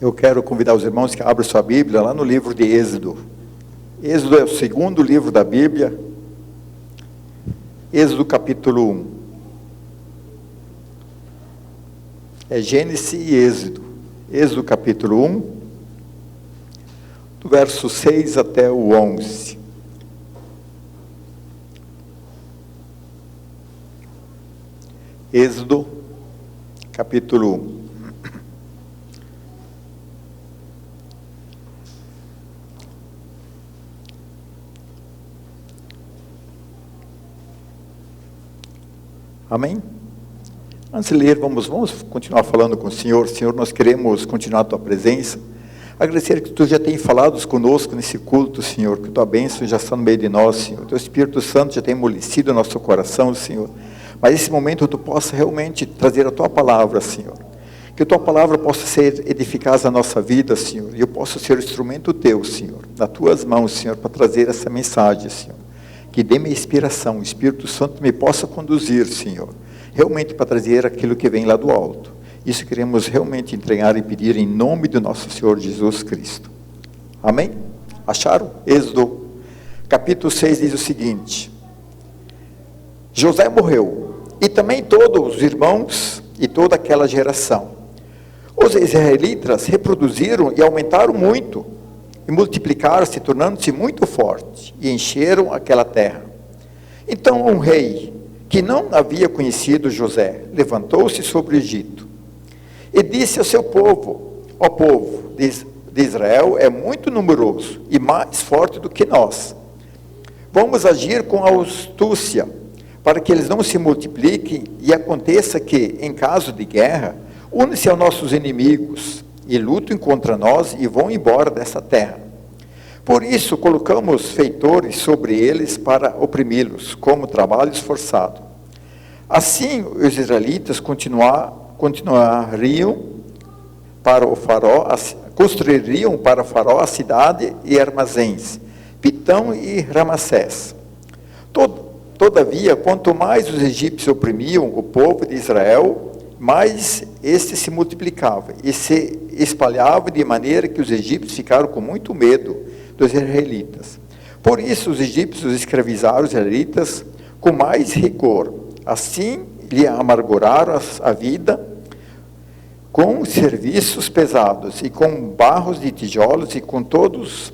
Eu quero convidar os irmãos que abrem sua Bíblia lá no livro de Êxodo. Êxodo é o segundo livro da Bíblia. Êxodo capítulo 1. É Gênesis e Êxodo. Êxodo capítulo 1, do verso 6 até o 11. Êxodo capítulo 1. Amém? Antes de ler, vamos continuar falando com o Senhor. Senhor, nós queremos continuar a Tua presença. Agradecer que Tu já tem falado conosco nesse culto, Senhor. Que Tua bênção já está no meio de nós, Senhor. Teu Espírito Santo já tem amolecido o nosso coração, Senhor. Mas nesse momento Tu possa realmente trazer a Tua palavra, Senhor. Que a Tua palavra possa ser eficaz na nossa vida, Senhor. E eu possa ser o instrumento Teu, Senhor. Nas Tuas mãos, Senhor, para trazer essa mensagem, Senhor. Que dê-me inspiração, o Espírito Santo me possa conduzir, Senhor, realmente para trazer aquilo que vem lá do alto. Isso queremos realmente entregar e pedir em nome do nosso Senhor Jesus Cristo. Amém? Acharam? Êxodo, capítulo 6 diz o seguinte: José morreu, e também todos os irmãos e toda aquela geração. Os israelitas reproduziram e aumentaram muito, e multiplicaram-se, tornando-se muito fortes, e encheram aquela terra. Então um rei, que não havia conhecido José, levantou-se sobre o Egito, e disse ao seu povo: ó povo de Israel é muito numeroso, e mais forte do que nós. Vamos agir com astúcia, para que eles não se multipliquem, e aconteça que, em caso de guerra, unem-se aos nossos inimigos, e lutem contra nós e vão embora dessa terra. Por isso colocamos feitores sobre eles para oprimi-los, como trabalho esforçado. Assim os israelitas continuariam para o faraó, construiriam para o faraó a cidade e armazéns, Pitão e Ramassés. Todavia, quanto mais os egípcios oprimiam o povo de Israel, mais este se multiplicava e se espalhava, de maneira que os egípcios ficaram com muito medo dos israelitas. Por isso os egípcios escravizaram os israelitas com mais rigor. Assim lhe amarguraram a vida com serviços pesados e com barros de tijolos e com todos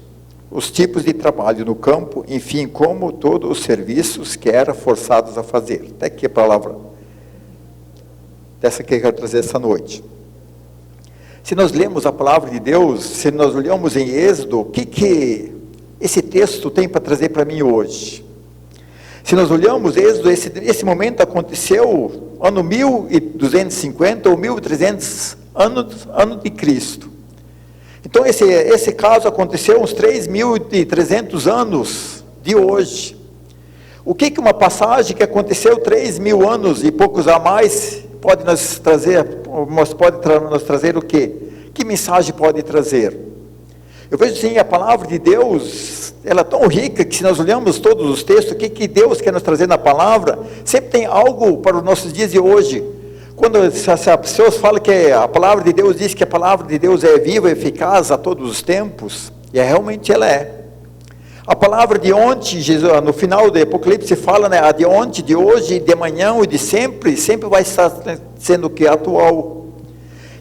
os tipos de trabalho no campo, enfim, como todos os serviços que eram forçados a fazer. Até aqui a palavra dessa que eu quero trazer essa noite. Se nós lemos a palavra de Deus, se nós olhamos em Êxodo, o que esse texto tem para trazer para mim hoje? Se nós olhamos Êxodo, esse momento aconteceu ano 1250 ou 1300 ano de Cristo. Então esse caso aconteceu uns 3.300 anos de hoje. O que uma passagem que aconteceu 3.000 anos e poucos a mais pode nos trazer o quê? Que mensagem pode trazer? Eu vejo assim, a palavra de Deus, ela é tão rica que se nós olhamos todos os textos, o que Deus quer nos trazer na palavra, sempre tem algo para os nossos dias de hoje. Quando as pessoas falam que a palavra de Deus diz que a palavra de Deus é viva e eficaz a todos os tempos, e realmente ela é. A palavra de ontem, Jesus, no final do Apocalipse fala, né, a de ontem, de hoje, de amanhã e de sempre vai estar sendo que atual.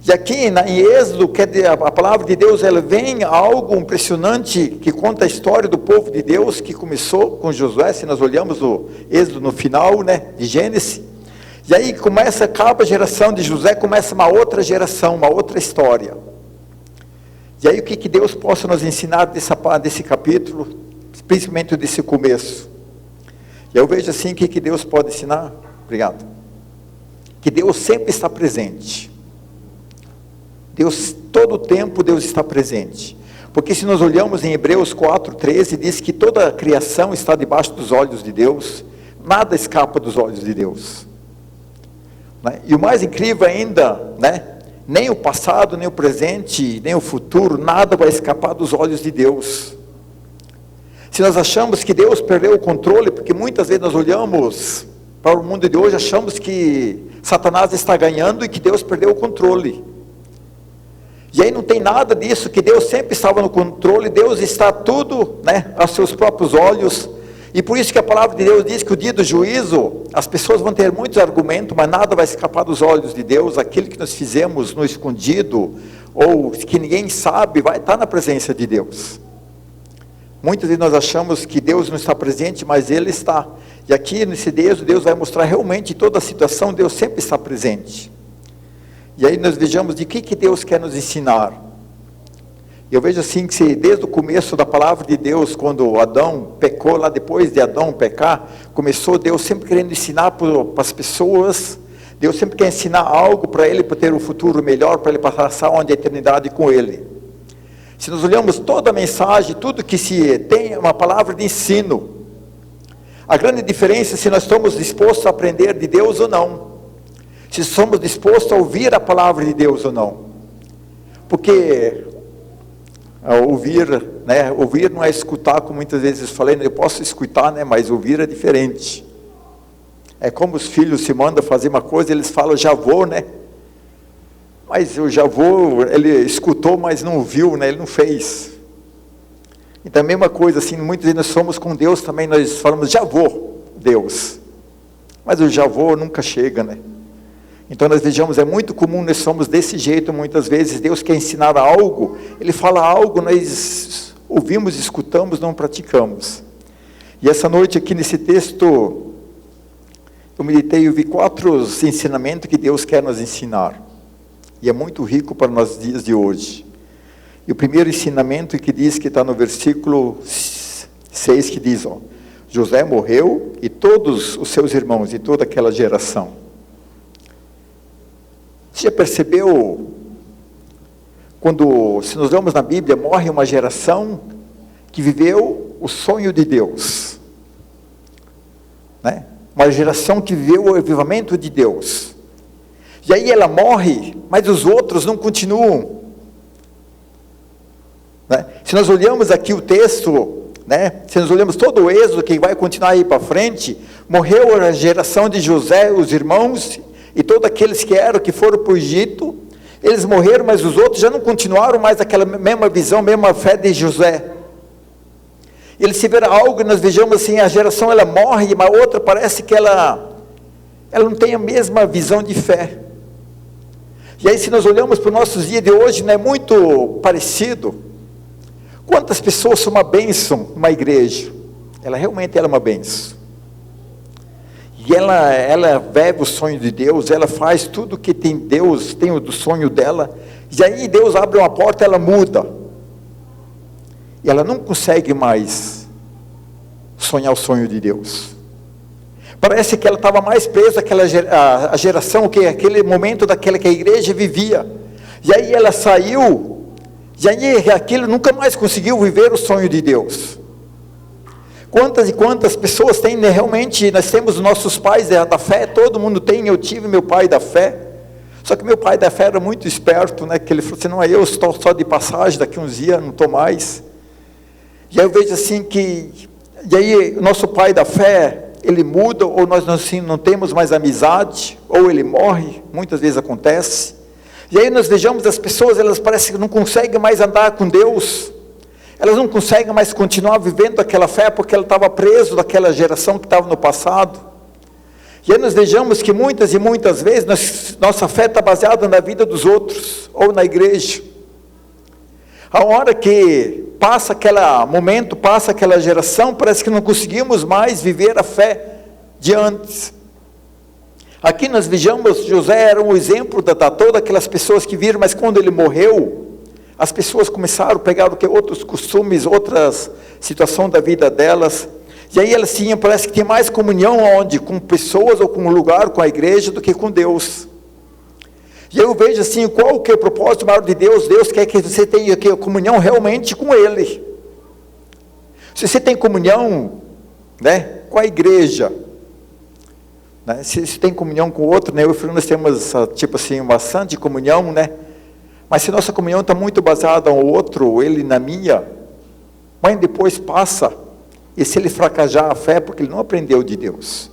E aqui em Êxodo, a palavra de Deus, ela vem a algo impressionante, que conta a história do povo de Deus, que começou com Josué, se nós olhamos o Êxodo no final, né, de Gênesis, e aí acaba a geração de José, começa uma outra geração, uma outra história. E aí o que Deus possa nos ensinar desse capítulo, principalmente desse começo? E eu vejo assim, o que Deus pode ensinar? Obrigado. Que Deus sempre está presente. Deus, todo o tempo Deus está presente. Porque se nós olhamos em Hebreus 4:13, diz que toda a criação está debaixo dos olhos de Deus, nada escapa dos olhos de Deus. Né? E o mais incrível ainda, né? Nem o passado, nem o presente, nem o futuro, nada vai escapar dos olhos de Deus. Se nós achamos que Deus perdeu o controle, porque muitas vezes nós olhamos para o mundo de hoje, achamos que Satanás está ganhando e que Deus perdeu o controle. E aí não tem nada disso, que Deus sempre estava no controle, Deus está tudo, né, aos seus próprios olhos. E por isso que a palavra de Deus diz que o dia do juízo, as pessoas vão ter muitos argumentos, mas nada vai escapar dos olhos de Deus. Aquilo que nós fizemos no escondido, ou que ninguém sabe, vai estar na presença de Deus. Muitas vezes nós achamos que Deus não está presente, mas Ele está. E aqui nesse Deus vai mostrar realmente toda a situação, Deus sempre está presente. E aí nós vejamos de que Deus quer nos ensinar. Eu vejo assim que desde o começo da palavra de Deus, quando Adão pecou, lá depois de Adão pecar, começou Deus sempre querendo ensinar para as pessoas, Deus sempre quer ensinar algo para ele, para ter um futuro melhor, para ele passar uma eternidade com ele. Se nós olhamos toda a mensagem, tudo que se tem é uma palavra de ensino. A grande diferença é se nós estamos dispostos a aprender de Deus ou não. Se somos dispostos a ouvir a palavra de Deus ou não. Porque ouvir não é escutar, como muitas vezes eu falei, eu posso escutar, né, mas ouvir é diferente. É como os filhos se mandam fazer uma coisa, eles falam, já vou, né? Mas eu já vou, ele escutou, mas não ouviu, né? Ele não fez. Então a mesma coisa, assim, muitas vezes nós somos com Deus também, nós falamos, já vou, Deus. Mas o já vou nunca chega, né? Então nós vejamos, é muito comum, nós somos desse jeito, muitas vezes, Deus quer ensinar algo, Ele fala algo, nós ouvimos, escutamos, não praticamos. E essa noite aqui nesse texto, eu meditei e vi 4 ensinamentos que Deus quer nos ensinar. E é muito rico para nós dias de hoje. E o primeiro ensinamento que diz, que está no versículo 6, que diz, José morreu e todos os seus irmãos e toda aquela geração. Você já percebeu, se nós lemos na Bíblia, morre uma geração que viveu o sonho de Deus, né? Uma geração que viveu o avivamento de Deus, e aí ela morre, mas os outros não continuam, né? Se nós olhamos aqui o texto, né? Se nós olhamos todo o êxodo, que vai continuar aí para frente, morreu a geração de José, os irmãos, e todos aqueles que foram para o Egito, eles morreram, mas os outros já não continuaram mais aquela mesma visão, mesma fé de José. Eles se viram algo, e nós vejamos assim, a geração ela morre, mas a outra parece que ela não tem a mesma visão de fé. E aí se nós olhamos para os nossos dias de hoje, não é muito parecido. Quantas pessoas são uma bênção numa igreja? Ela realmente é uma bênção. E ela vive o sonho de Deus, ela faz tudo que tem Deus, tem o do sonho dela, e aí Deus abre uma porta, ela muda, e ela não consegue mais sonhar o sonho de Deus. Parece que ela estava mais presa àquela geração, aquele momento daquela que a igreja vivia, e aí ela saiu, e aí aquilo nunca mais conseguiu viver o sonho de Deus. Quantas e quantas pessoas têm, né, realmente, nós temos os nossos pais da fé, todo mundo tem, eu tive meu pai da fé, só que meu pai da fé era muito esperto, né, que ele falou assim, não, eu estou só de passagem, daqui uns dias não estou mais. E aí eu vejo assim e aí o nosso pai da fé, ele muda, ou nós assim, não temos mais amizade, ou ele morre, muitas vezes acontece, e aí nós vejamos as pessoas, elas parecem que não conseguem mais andar com Deus, elas não conseguem mais continuar vivendo aquela fé, porque ela estava presa daquela geração que estava no passado. E aí nós vejamos que muitas e muitas vezes, nossa fé está baseada na vida dos outros, ou na igreja. A hora que passa aquela geração, parece que não conseguimos mais viver a fé de antes. Aqui nós vejamos, José era um exemplo de todas aquelas pessoas que viram, mas quando ele morreu, as pessoas começaram a pegar outros costumes, outras situações da vida delas, e aí elas tinham, parece que tinha mais comunhão com pessoas, ou com um lugar, com a igreja, do que com Deus. E eu vejo assim, qual que é o propósito maior de Deus? Deus quer que você tenha comunhão realmente com Ele. Se você tem comunhão, né, com a igreja, né, se você tem comunhão com o outro, né, eu e o filho, nós temos tipo assim, uma santa comunhão, né? Mas se nossa comunhão está muito baseada no outro, ele na minha, mas depois passa, e se ele fracassar a fé, porque ele não aprendeu de Deus,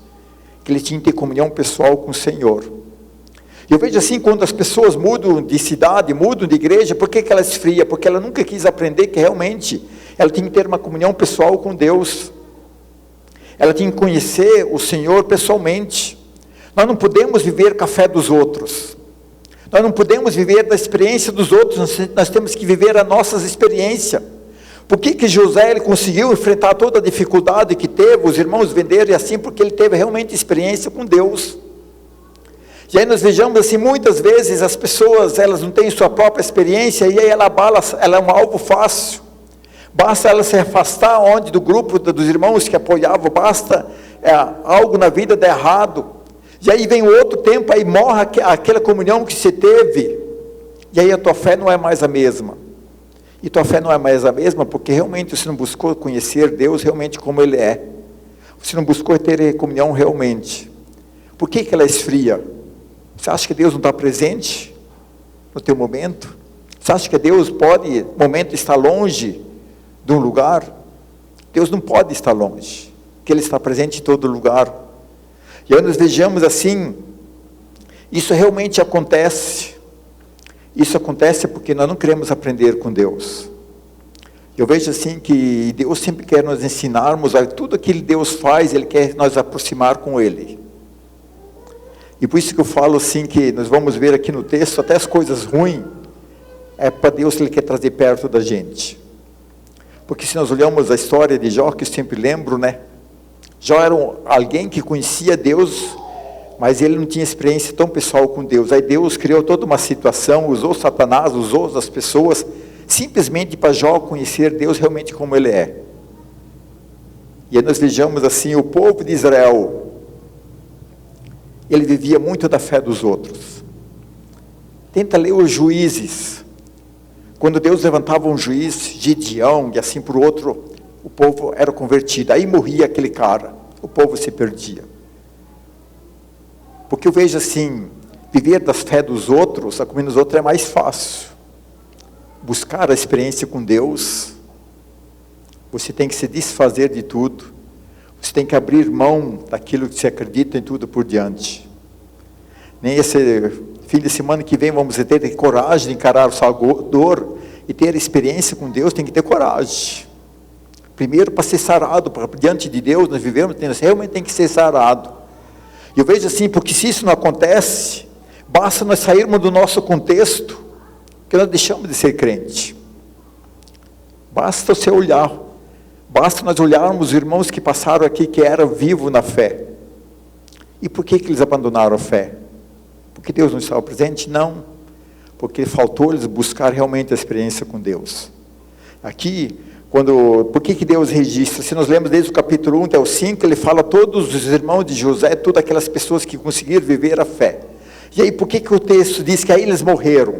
que ele tinha que ter comunhão pessoal com o Senhor. Eu vejo assim, quando as pessoas mudam de cidade, mudam de igreja, por que ela esfria? Porque ela nunca quis aprender que realmente ela tem que ter uma comunhão pessoal com Deus. Ela tem que conhecer o Senhor pessoalmente. Nós não podemos viver com a fé dos outros. Nós não podemos viver da experiência dos outros, nós temos que viver a nossa experiência. Por que José ele conseguiu enfrentar toda a dificuldade que teve, os irmãos venderam e assim? Porque ele teve realmente experiência com Deus. E aí nós vejamos assim, muitas vezes as pessoas, elas não têm sua própria experiência, e aí ela é um alvo fácil. Basta ela se afastar do grupo dos irmãos que apoiavam, basta algo na vida dar errado. E aí vem outro tempo, aí morre aquela comunhão que você teve, e aí a tua fé não é mais a mesma. E tua fé não é mais a mesma porque realmente você não buscou conhecer Deus realmente como Ele é. Você não buscou ter comunhão realmente. Por que ela esfria? Você acha que Deus não está presente no teu momento? Você acha que Deus pode, no momento, estar longe de um lugar? Deus não pode estar longe, porque Ele está presente em todo lugar. E aí nós vejamos assim, isso realmente acontece. Isso acontece porque nós não queremos aprender com Deus. Eu vejo assim que Deus sempre quer nos ensinarmos, tudo aquilo que Deus faz, Ele quer nos aproximar com Ele. E por isso que eu falo assim, que nós vamos ver aqui no texto, até as coisas ruins, é para Deus que Ele quer trazer perto da gente. Porque se nós olhamos a história de Jó, que eu sempre lembro, né? Jó era alguém que conhecia Deus, mas ele não tinha experiência tão pessoal com Deus. Aí Deus criou toda uma situação, usou Satanás, usou as pessoas, simplesmente para Jó conhecer Deus realmente como Ele é. E aí nós vejamos assim, o povo de Israel, ele vivia muito da fé dos outros. Tenta ler os Juízes. Quando Deus levantava um juiz, Gideão, e assim por outro, o povo era convertido. Aí morria aquele cara, o povo se perdia. Porque eu vejo assim, viver da fé dos outros, a comunhão dos outros é mais fácil. Buscar a experiência com Deus, você tem que se desfazer de tudo, você tem que abrir mão daquilo que você acredita em tudo por diante. Nem esse fim de semana que vem vamos ter coragem de encarar a sua dor e ter experiência com Deus, tem que ter coragem. Primeiro para ser sarado, para diante de Deus nós vivemos, realmente tem que ser sarado. E eu vejo assim, porque se isso não acontece, basta nós sairmos do nosso contexto, que nós deixamos de ser crente. Basta você olhar, basta nós olharmos os irmãos que passaram aqui, que eram vivos na fé. E por que eles abandonaram a fé? Porque Deus não estava presente? Não. Porque faltou eles buscar realmente a experiência com Deus. Aqui, por que Deus registra? Se nós lemos desde o capítulo 1 até o 5, ele fala todos os irmãos de José, todas aquelas pessoas que conseguiram viver a fé. E aí, por que o texto diz que aí eles morreram?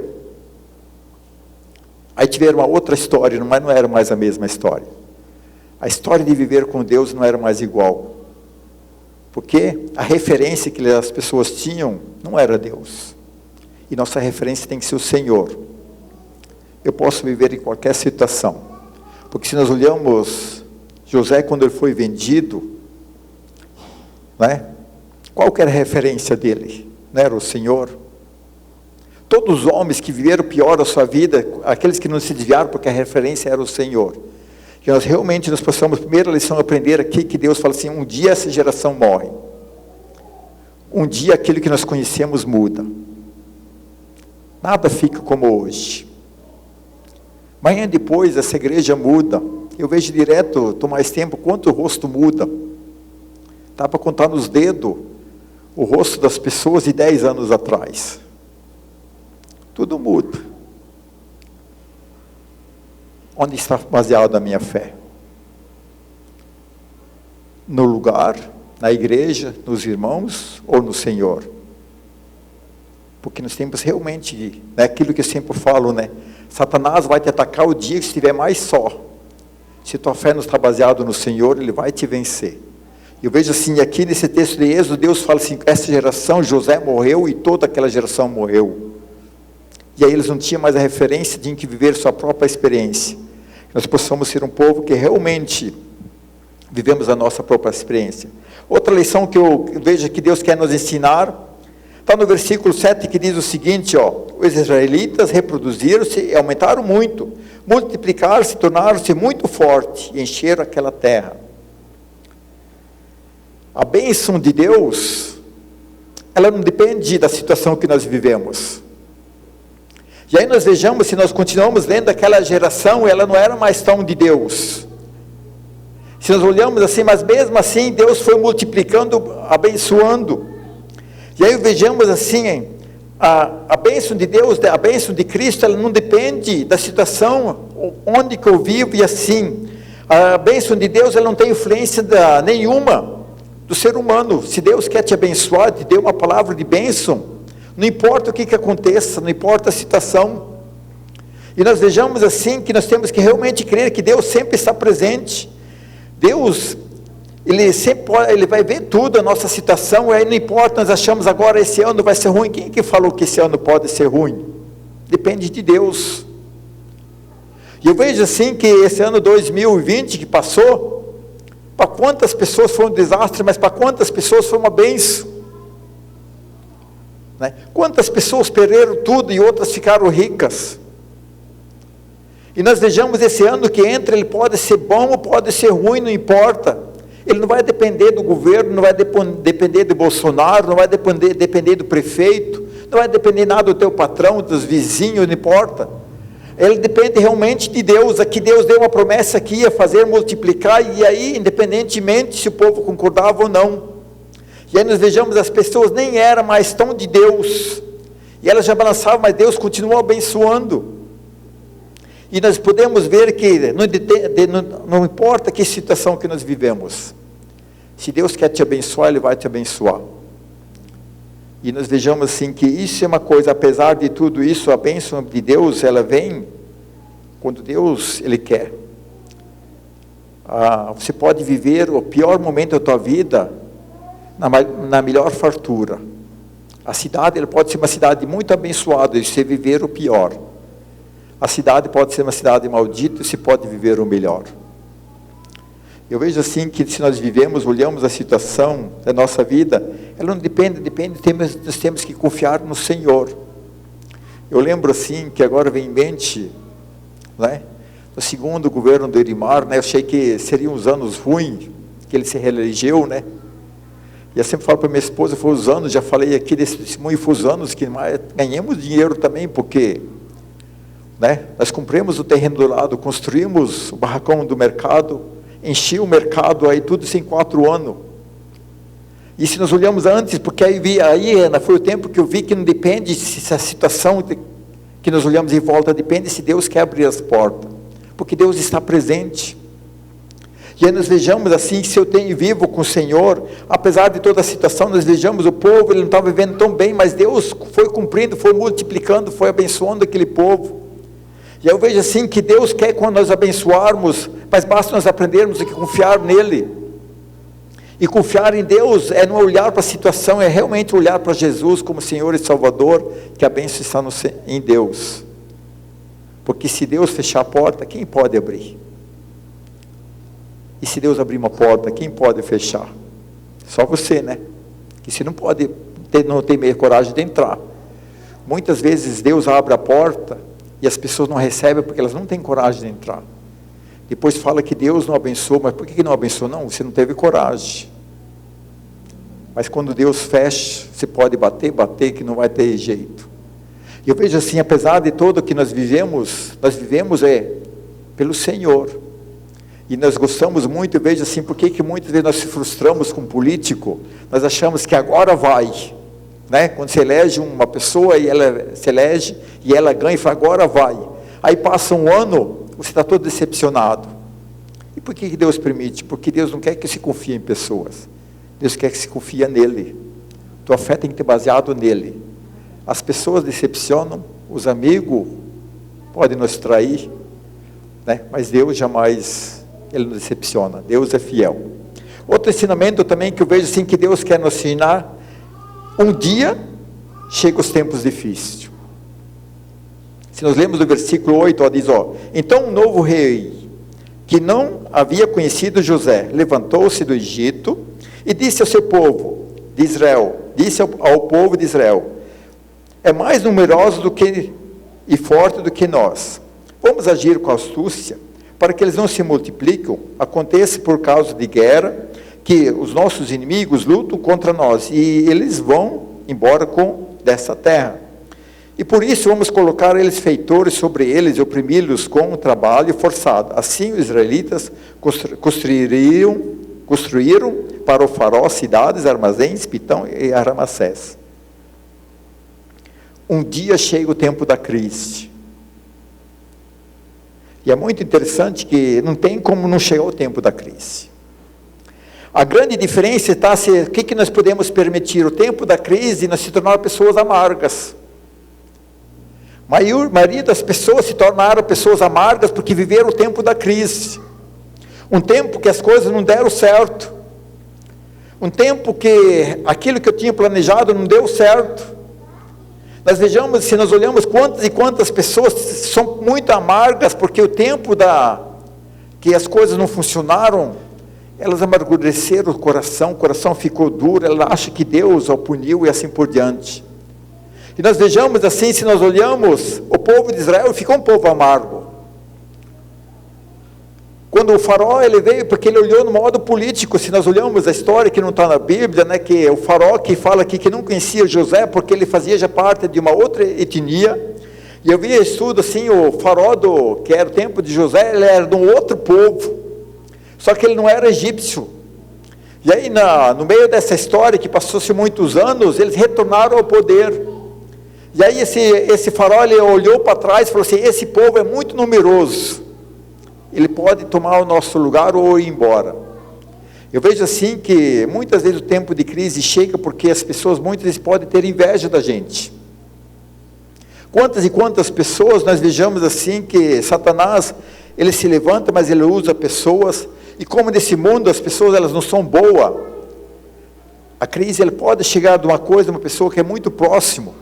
Aí tiveram uma outra história, mas não era mais a mesma história. A história de viver com Deus não era mais igual. Porque a referência que as pessoas tinham não era Deus. E nossa referência tem que ser o Senhor. Eu posso viver em qualquer situação. Porque se nós olhamos José quando ele foi vendido, né? Qual que era a referência dele? Não era o Senhor? Todos os homens que viveram pior a sua vida, aqueles que não se desviaram porque a referência era o Senhor. Que nós realmente possamos, primeira lição, aprender aqui, que Deus fala assim, um dia essa geração morre. Um dia aquilo que nós conhecemos muda. Nada fica como hoje. Amanhã depois essa igreja muda. Eu vejo direto, estou mais tempo, quanto o rosto muda. Dá para contar nos dedos o rosto das pessoas de 10 anos atrás. Tudo muda. Onde está baseada a minha fé? No lugar, na igreja, nos irmãos ou no Senhor? Porque nós temos realmente, aquilo que eu sempre falo, Satanás vai te atacar o dia que estiver mais só. Se tua fé não está baseada no Senhor, ele vai te vencer. Eu vejo assim, aqui nesse texto de Êxodo, Deus fala assim, essa geração, José morreu e toda aquela geração morreu. E aí eles não tinham mais a referência, tinham que viver sua própria experiência. Nós possamos ser um povo que realmente vivemos a nossa própria experiência. Outra lição que eu vejo que Deus quer nos ensinar, Está no versículo 7 que diz o seguinte, ó: os israelitas reproduziram-se e aumentaram muito, multiplicaram-se, tornaram-se muito fortes e encheram aquela terra. A bênção de Deus, ela não depende da situação que nós vivemos. E aí nós vejamos, se nós continuamos lendo aquela geração, ela não era mais tão de Deus. Se nós olhamos assim, mas mesmo assim Deus foi multiplicando, abençoando. E aí vejamos assim, a bênção de Deus, a bênção de Cristo, ela não depende da situação onde que eu vivo e assim. A bênção de Deus, ela não tem influência nenhuma do ser humano. Se Deus quer te abençoar, te deu uma palavra de bênção, não importa o que aconteça, não importa a situação. E nós vejamos assim, que nós temos que realmente crer que Deus sempre está presente. Deus, Ele vai ver tudo, a nossa situação, e aí não importa, nós achamos agora esse ano vai ser ruim. Quem que falou que esse ano pode ser ruim? Depende de Deus. E eu vejo assim que esse ano 2020 que passou, para quantas pessoas foi um desastre, mas para quantas pessoas foi uma bênção. Né? Quantas pessoas perderam tudo e outras ficaram ricas. E nós vejamos esse ano que entra, ele pode ser bom ou pode ser ruim, não importa. Ele não vai depender do governo, não vai depender de Bolsonaro, não vai depender do prefeito, não vai depender nada do teu patrão, dos vizinhos, não importa. Ele depende realmente de Deus. Aqui Deus deu uma promessa que ia fazer multiplicar, e aí, independentemente se o povo concordava ou não. E aí nós vejamos, as pessoas nem eram mais tão de Deus, e elas já balançavam, mas Deus continuou abençoando. E nós podemos ver que não importa que situação que nós vivemos, se Deus quer te abençoar, Ele vai te abençoar. E nós vejamos assim que isso é uma coisa, apesar de tudo isso, a bênção de Deus, ela vem quando Deus, Ele quer. Você pode viver o pior momento da tua vida na melhor fartura. A cidade, ela pode ser uma cidade muito abençoada, e você viver o pior. A cidade pode ser uma cidade maldita, e você pode viver o melhor. Eu vejo assim que se nós vivemos, olhamos a situação da nossa vida, ela não depende, nós temos que confiar no Senhor. Eu lembro assim, que agora vem em mente, né, no segundo governo do Elimar, né, eu achei que seriam uns anos ruins, que ele se reelegeu, né, e eu sempre falo para minha esposa, foi os anos, já falei aqui desse testemunho, foi os anos que ganhamos dinheiro também, porque, né, nós compramos o terreno do lado, construímos o barracão do mercado, enchi o mercado, aí tudo isso em 4 anos. E se nós olhamos antes, porque aí foi o tempo que eu vi que não depende se a situação que nós olhamos em volta, depende se Deus quer abrir as portas, porque Deus está presente. E aí nós vejamos assim, se eu tenho vivo com o Senhor, apesar de toda a situação, nós vejamos o povo, ele não estava vivendo tão bem, mas Deus foi cumprindo, foi multiplicando, foi abençoando aquele povo. E eu vejo assim que Deus quer quando nós abençoarmos, mas basta nós aprendermos a confiar nele. E confiar em Deus é não olhar para a situação, é realmente olhar para Jesus como Senhor e Salvador, que a bênção está em Deus. Porque se Deus fechar a porta, quem pode abrir? E se Deus abrir uma porta, quem pode fechar? Só você, né? Que você não tem meio coragem de entrar. Muitas vezes Deus abre a porta e as pessoas não recebem porque elas não têm coragem de entrar. Depois fala que Deus não abençoou, mas por que não abençoou? Não, você não teve coragem. Mas quando Deus fecha, você pode bater, que não vai ter jeito. E eu vejo assim, apesar de tudo que nós vivemos pelo Senhor. E nós gostamos muito, eu vejo assim, por que muitas vezes nós se frustramos com um político, nós achamos que agora vai. Né? Quando se elege uma pessoa e ela se elege e ela ganha e fala, agora vai. Aí passa um ano, você está todo decepcionado. E por que Deus permite? Porque Deus não quer que se confie em pessoas. Deus quer que se confie nele. Tua fé tem que ter baseado nele. As pessoas decepcionam, os amigos podem nos trair, né? Mas Deus jamais, ele não decepciona. Deus é fiel. Outro ensinamento também que eu vejo assim, que Deus quer nos ensinar, um dia chega os tempos difíceis. Se nós lemos o versículo 8, diz, então um novo rei, que não havia conhecido José, levantou-se do Egito, e disse ao seu povo, de Israel, disse ao povo de Israel: é mais numeroso e forte do que nós. Vamos agir com astúcia, para que eles não se multipliquem. Acontece por causa de guerra, que os nossos inimigos lutam contra nós, e eles vão embora dessa terra. E por isso vamos colocar eles feitores sobre eles e oprimi-los com um trabalho forçado. Assim os israelitas construíram para o faraó cidades, armazéns, Pitão e Ramsés. Um dia chega o tempo da crise. E é muito interessante que não tem como não chegar o tempo da crise. A grande diferença está o que nós podemos permitir. O tempo da crise nós se tornar pessoas amargas. A maioria das pessoas se tornaram pessoas amargas porque viveram o tempo da crise. Um tempo que as coisas não deram certo. Um tempo que aquilo que eu tinha planejado não deu certo. Nós vejamos, se nós olhamos quantas e quantas pessoas são muito amargas, porque o tempo que as coisas não funcionaram, elas amargureceram o coração ficou duro, ela acha que Deus a puniu e assim por diante. E nós vejamos assim, se nós olhamos, o povo de Israel ficou um povo amargo. Quando o faraó ele veio, porque ele olhou no modo político, se nós olhamos a história que não está na Bíblia, né, que o faraó que fala aqui que não conhecia José, porque ele fazia já parte de uma outra etnia, e eu vi estudo assim, o faraó que era o tempo de José, ele era de um outro povo, só que ele não era egípcio. E aí no meio dessa história, que passou-se muitos anos, eles retornaram ao poder. E aí esse faraó ele olhou para trás e falou assim: esse povo é muito numeroso, ele pode tomar o nosso lugar ou ir embora. Eu vejo assim que muitas vezes o tempo de crise chega porque as pessoas muitas vezes podem ter inveja da gente. Quantas e quantas pessoas nós vejamos assim que Satanás, ele se levanta, mas ele usa pessoas, e como nesse mundo as pessoas elas não são boas, a crise ele pode chegar de uma pessoa que é muito próximo,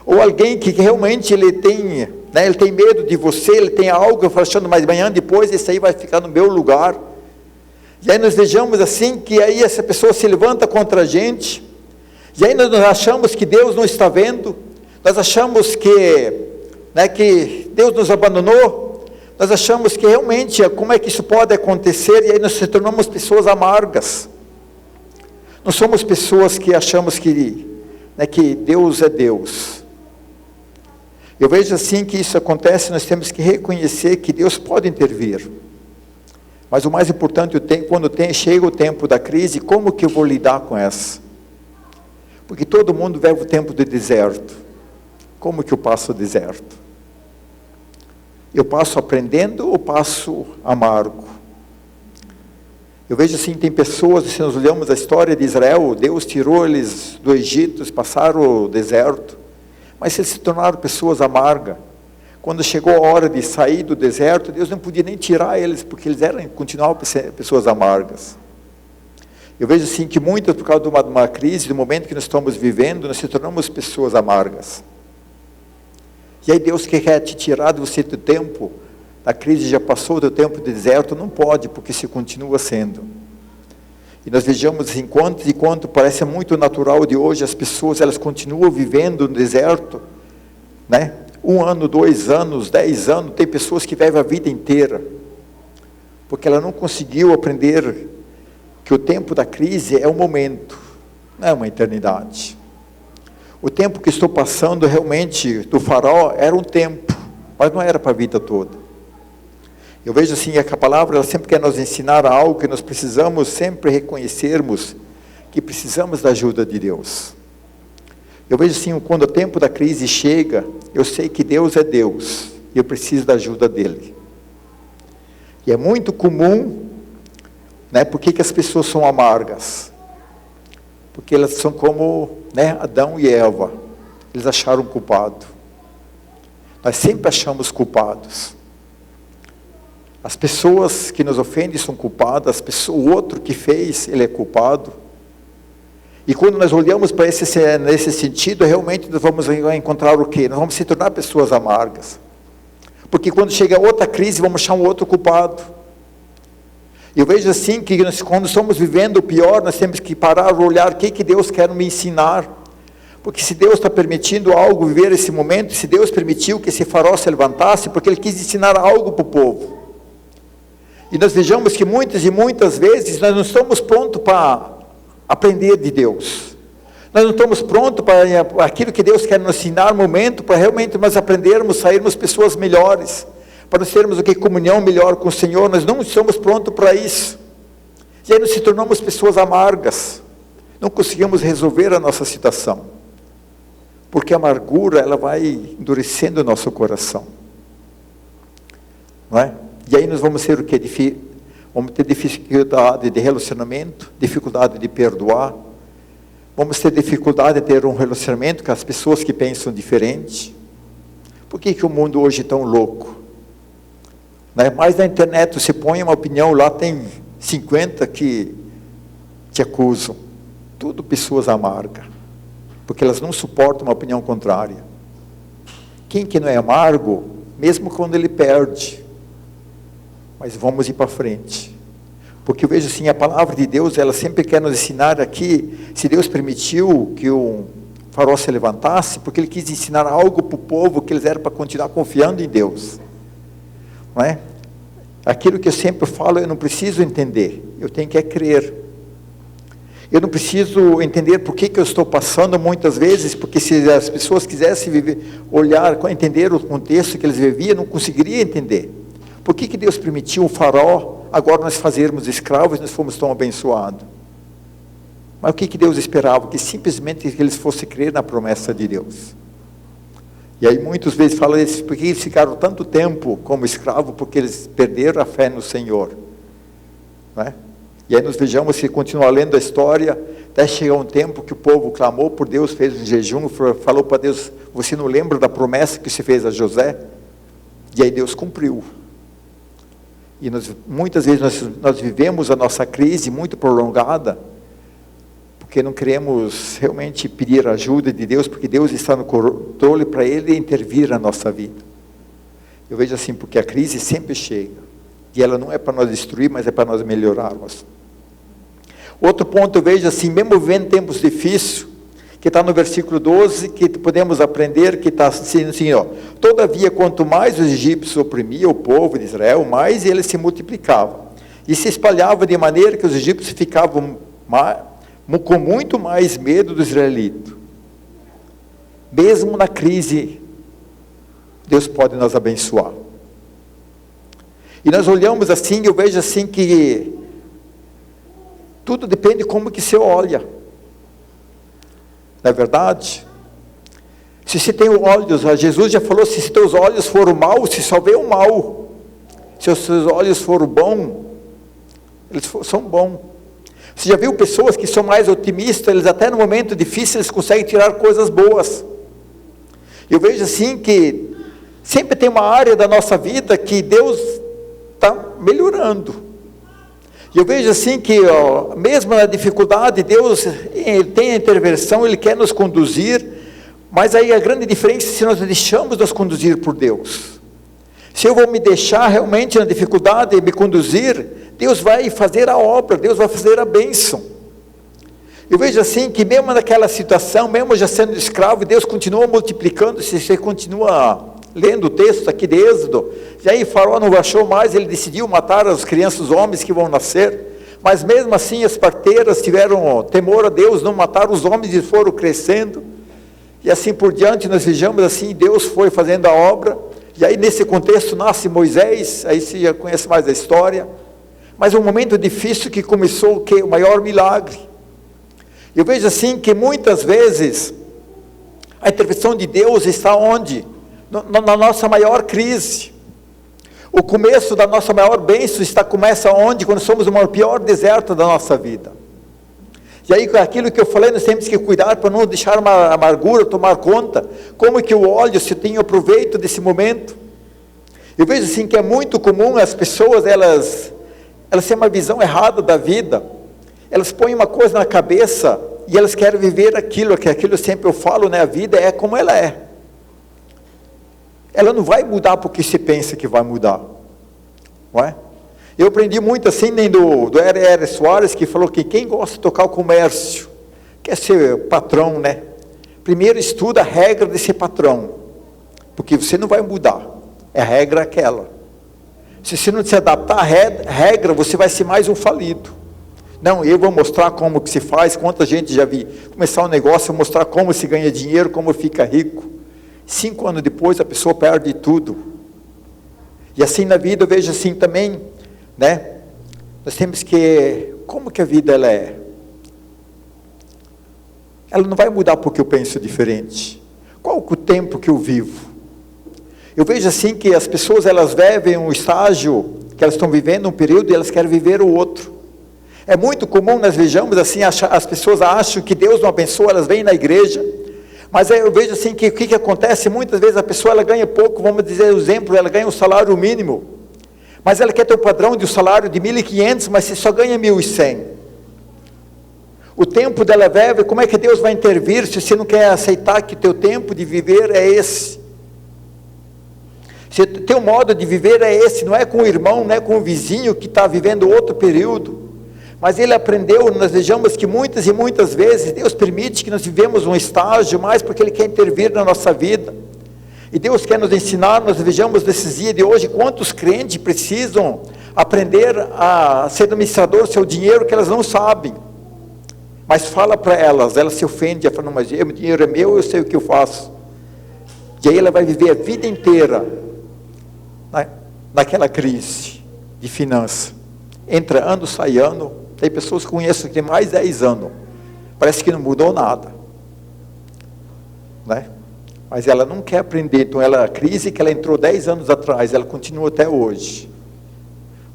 ou alguém que realmente ele tem medo de você, ele tem algo, eu falo achando, mas amanhã depois esse aí vai ficar no meu lugar. E aí nós vejamos assim, que aí essa pessoa se levanta contra a gente, e aí nós achamos que Deus não está vendo, nós achamos que Deus nos abandonou, nós achamos que realmente, como é que isso pode acontecer, e aí nós se tornamos pessoas amargas. Não somos pessoas que achamos que Deus é Deus. Eu vejo assim que isso acontece, nós temos que reconhecer que Deus pode intervir. Mas o mais importante, quando chega o tempo da crise, como que eu vou lidar com essa? Porque todo mundo vive o tempo do deserto. Como que eu passo o deserto? Eu passo aprendendo ou passo amargo? Eu vejo assim, tem pessoas, se nós olhamos a história de Israel, Deus tirou eles do Egito, eles passaram o deserto. Mas eles se tornaram pessoas amargas. Quando chegou a hora de sair do deserto, Deus não podia nem tirar eles, porque eles continuavam pessoas amargas. Eu vejo assim que muitas, por causa de uma crise, do momento que nós estamos vivendo, nós se tornamos pessoas amargas. E aí Deus que quer te tirar de você do tempo, a crise já passou do tempo do deserto, não pode, porque se continua sendo. E nós vejamos assim, enquanto parece muito natural de hoje, as pessoas elas continuam vivendo no deserto, né? 1 ano, 2 anos, 10 anos, tem pessoas que vivem a vida inteira, porque ela não conseguiu aprender que o tempo da crise é um momento, não é uma eternidade. O tempo que estou passando realmente do faraó era um tempo, mas não era para a vida toda. Eu vejo assim que a palavra ela sempre quer nos ensinar algo que nós precisamos sempre reconhecermos que precisamos da ajuda de Deus. Eu vejo assim, quando o tempo da crise chega, eu sei que Deus é Deus e eu preciso da ajuda dele. E é muito comum, por que as pessoas são amargas? Porque elas são como Adão e Eva, eles acharam culpado. Nós sempre achamos culpados. As pessoas que nos ofendem são culpadas, o outro que fez, ele é culpado. E quando nós olhamos para nesse sentido, realmente nós vamos encontrar o quê? Nós vamos se tornar pessoas amargas. Porque quando chega outra crise, vamos achar um outro culpado. Eu vejo assim que quando estamos vivendo o pior, nós temos que parar, olhar o que Deus quer me ensinar. Porque se Deus está permitindo algo viver esse momento, se Deus permitiu que esse farol se levantasse, porque Ele quis ensinar algo para o povo. E nós vejamos que muitas e muitas vezes nós não estamos prontos para aprender de Deus. Nós não estamos prontos para aquilo que Deus quer nos ensinar no momento, para realmente nós aprendermos, sairmos pessoas melhores, para nós termos comunhão melhor com o Senhor. Nós não estamos prontos para isso. E aí nós se tornamos pessoas amargas. Não conseguimos resolver a nossa situação. Porque a amargura, ela vai endurecendo o nosso coração. Não é? E aí nós vamos ter o quê? Vamos ter dificuldade de relacionamento, dificuldade de perdoar. Vamos ter dificuldade de ter um relacionamento com as pessoas que pensam diferente. Por que o mundo hoje é tão louco? Não é? Mais na internet você põe uma opinião, lá tem 50 que te acusam. Tudo pessoas amargas. Porque elas não suportam uma opinião contrária. Quem que não é amargo, mesmo quando ele perde? Mas vamos ir para frente. Porque eu vejo assim, a palavra de Deus, ela sempre quer nos ensinar aqui, se Deus permitiu que o farol se levantasse, porque Ele quis ensinar algo para o povo, que eles eram para continuar confiando em Deus. Não é? Aquilo que eu sempre falo, eu não preciso entender, eu tenho que crer. Eu não preciso entender por que eu estou passando muitas vezes, porque se as pessoas quisessem viver, olhar, entender o contexto que eles viviam, não conseguiriam entender. Por que Deus permitiu o farol, agora nós fazermos escravos e nós fomos tão abençoados? Mas o que Deus esperava? Que simplesmente que eles fossem crer na promessa de Deus. E aí muitas vezes falam isso, porque eles ficaram tanto tempo como escravos, porque eles perderam a fé no Senhor. Não é? E aí nós vejamos, se continuar lendo a história, até chegar um tempo que o povo clamou por Deus, fez um jejum, falou para Deus, você não lembra da promessa que você fez a José? E aí Deus cumpriu. E muitas vezes nós vivemos a nossa crise muito prolongada, porque não queremos realmente pedir a ajuda de Deus, porque Deus está no controle para Ele intervir na nossa vida. Eu vejo assim, porque a crise sempre chega, e ela não é para nós destruir, mas é para nós melhorarmos. Outro ponto eu vejo assim, mesmo vivendo tempos difíceis, que está no versículo 12, que podemos aprender, que está assim, ó, todavia, quanto mais os egípcios oprimiam o povo de Israel, mais eles se multiplicavam, e se espalhavam de maneira que os egípcios ficavam com muito mais medo dos israelitas. Mesmo na crise, Deus pode nos abençoar. E nós olhamos assim, eu vejo assim que tudo depende de como que você olha. Não é verdade? Se você tem olhos, Jesus já falou, se teus olhos foram maus, você só vê o mal. Se os seus olhos foram bons, eles são bons. Você já viu pessoas que são mais otimistas, eles até no momento difícil, eles conseguem tirar coisas boas. Eu vejo assim que sempre tem uma área da nossa vida que Deus está melhorando. E eu vejo assim que, mesmo na dificuldade, Deus Ele tem a intervenção, Ele quer nos conduzir, mas aí a grande diferença é se nós deixamos nos conduzir por Deus. Se eu vou me deixar realmente na dificuldade e me conduzir, Deus vai fazer a obra, Deus vai fazer a bênção. Eu vejo assim que mesmo naquela situação, mesmo já sendo escravo, Deus continua multiplicando. Se você continua lendo o texto aqui de Êxodo, e aí Faraó não achou mais, ele decidiu matar as crianças, os homens que vão nascer, mas mesmo assim as parteiras tiveram temor a Deus, não mataram os homens e foram crescendo, e assim por diante. Nós vejamos assim, Deus foi fazendo a obra, e aí nesse contexto nasce Moisés, aí você já conhece mais a história, mas um momento difícil que começou o maior milagre. Eu vejo assim que muitas vezes a intervenção de Deus está onde? Na nossa maior crise. O começo da nossa maior bênção começa onde? Quando somos no pior deserto da nossa vida. E aí aquilo que eu falei, nós temos que cuidar para não deixar uma amargura tomar conta. Como que o óleo se tem o proveito desse momento? Eu vejo assim que é muito comum as pessoas, elas têm uma visão errada da vida. Elas põem uma coisa na cabeça e elas querem viver aquilo, que aquilo sempre eu falo, né? A vida é como ela é. Ela não vai mudar porque se pensa que vai mudar, não é? Eu aprendi muito assim, nem do R.R. Soares, que falou que quem gosta de tocar o comércio, quer ser patrão, né? Primeiro estuda a regra de ser patrão, porque você não vai mudar, a regra é aquela. Se você não se adaptar à regra, você vai ser mais um falido. Não, eu vou mostrar como que se faz, quanta gente já vi começar um negócio, mostrar como se ganha dinheiro, como fica rico. 5 anos depois a pessoa perde tudo. E assim na vida eu vejo assim também, né? Nós temos que, como que a vida ela é? Ela não vai mudar porque eu penso diferente. Qual o tempo que eu vivo? Eu vejo assim que as pessoas elas vivem um estágio que elas estão vivendo um período e elas querem viver o outro. É muito comum nós vejamos assim, as pessoas acham que Deus não abençoa, elas vêm na igreja, mas eu vejo assim que o que acontece, muitas vezes a pessoa ela ganha pouco, vamos dizer o exemplo, ela ganha um salário mínimo, mas ela quer ter um padrão de um salário de 1.500, mas você só ganha 1.100. O tempo dela vive, como é que Deus vai intervir se você não quer aceitar que o teu tempo de viver é esse? Se o teu modo de viver é esse, não é com o irmão, não é com o vizinho que está vivendo outro período, mas ele aprendeu, nós vejamos que muitas e muitas vezes Deus permite que nós vivemos um estágio mais porque Ele quer intervir na nossa vida, e Deus quer nos ensinar. Nós vejamos nesses dias de hoje, quantos crentes precisam aprender a ser administrador do seu dinheiro, que elas não sabem, mas fala para elas se ofendem, ela fala, não, mas o dinheiro é meu, eu sei o que eu faço, e aí ela vai viver a vida inteira naquela crise de finanças, entra ano, sai ano. Tem pessoas que conheço que tem mais de 10 anos, parece que não mudou nada, né? Mas ela não quer aprender, então a crise que ela entrou 10 anos atrás, ela continua até hoje,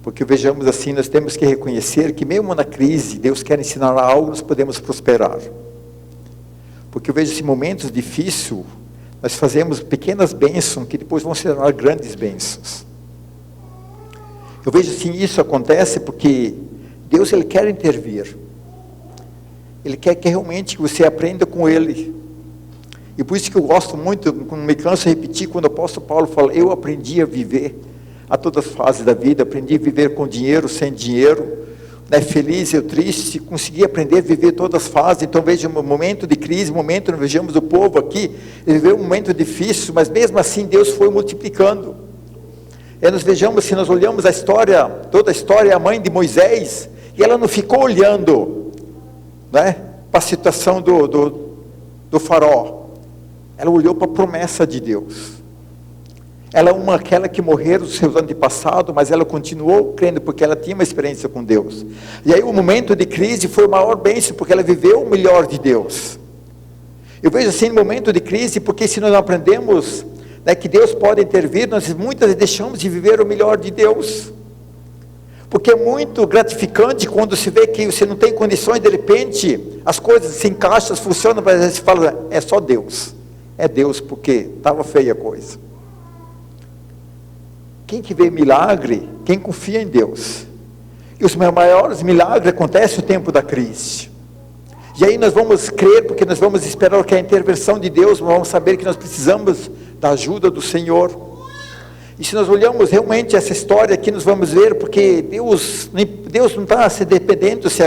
porque vejamos assim, nós temos que reconhecer que mesmo na crise, Deus quer ensinar algo, nós podemos prosperar, porque eu vejo esses momentos difíceis, nós fazemos pequenas bênçãos, que depois vão se tornar grandes bênçãos. Eu vejo assim, isso acontece porque Deus Ele quer intervir, Ele quer que realmente você aprenda com Ele, e por isso que eu gosto muito, não me canso de repetir, quando o apóstolo Paulo fala, eu aprendi a viver a todas as fases da vida, aprendi a viver com dinheiro, sem dinheiro, né, feliz e triste, consegui aprender a viver todas as fases. Então veja, um momento de crise, nós vejamos o povo aqui, ele viveu um momento difícil, mas mesmo assim Deus foi multiplicando. E nós vejamos, se nós olhamos a história, toda a história, a mãe de Moisés, e ela não ficou olhando, né, para a situação do faraó, ela olhou para a promessa de Deus. Ela é aquela que morreram os seus antepassados, mas ela continuou crendo, porque ela tinha uma experiência com Deus. E aí o momento de crise foi o maior bênção, porque ela viveu o melhor de Deus. Eu vejo assim, no momento de crise, porque se nós não aprendemos, né, que Deus pode intervir, nós muitas vezes deixamos de viver o melhor de Deus. Porque é muito gratificante quando se vê que você não tem condições, de repente, as coisas se encaixam, funcionam, mas você fala, é só Deus. É Deus, porque estava feia a coisa. Quem que vê milagre, quem confia em Deus. E os maiores milagres acontecem no tempo da crise. E aí nós vamos crer, porque nós vamos esperar que a intervenção de Deus, nós vamos saber que nós precisamos da ajuda do Senhor. E se nós olhamos realmente essa história aqui, nós vamos ver, porque Deus não está se dependendo se